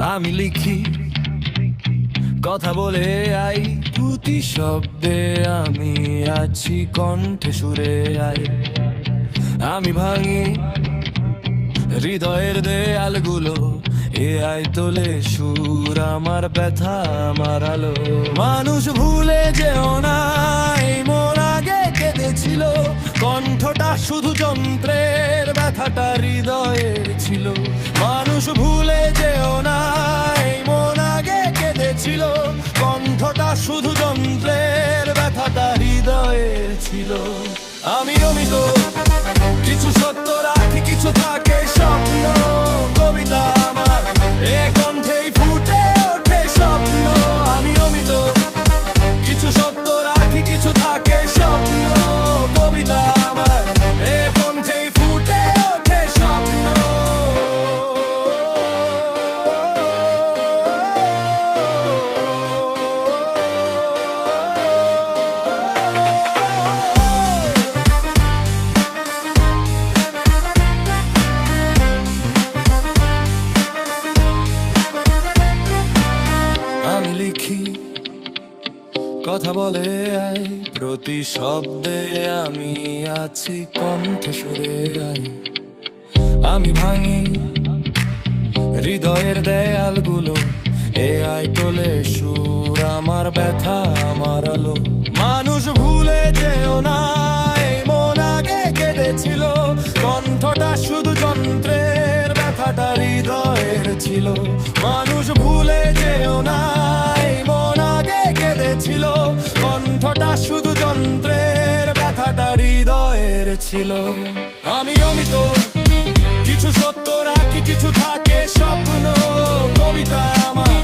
আমি লিখি, কথা বলে আই, প্রতি শব্দে আমি আছি, কণ্ঠে সুরে আই। আমি ভাঙি হৃদয়ের দেয়ালগুলো, এ আই তোলে সুর, আমার ব্যথা আমার আলো। মানুষ ভুলে যেও না, এই মন আগে কেঁদেছিল, কণ্ঠটা শুধু যন্ত্রের, ব্যথাটা হৃদয়ের ছিল। মানুষ ভুলে যেও না, এই মন আগে কেঁদেছিল, কণ্ঠটা শুধু যন্ত্রের, ব্যথাটা হৃদয়ের ছিল। আমি অমিত, কিছু সত্য রাখি, কিছু থাকে স্বপ্ন। কবিতা আমার এ কণ্ঠেই ফুটে ওঠে স্বপ্ন। আমি অমিত, কিছু সত্য রাখি, কিছু থাকে স্বপ্ন। কবিতা আমার এ কণ্ঠেই ফুটে ওঠে স্বপ্ন। আমি লিখি, কথা বলে আই, প্রতি শব্দে আমি আছি, কণ্ঠে সুরে গাই। আমি ভাঙি হৃদয়ের দেয়ালগুলো, এ আই তোলে সুর, আমার ব্যথা আমার আলো। মানুষ ভুলে যেও না, এই মন আগে কেঁদেছিল, কণ্ঠটা শুধু যন্ত্রের, ব্যথাটা হৃদয়ের ছিল। মানুষ ভুলে যেও না, এই মন আগে কেঁদেছিল, কণ্ঠটা শুধু যন্ত্রের, ব্যথাটা হৃদয়ের ছিল। আমি অমিত, কিছু সত্য রাখি, কিছু থাকে স্বপ্ন। কবিতা আমার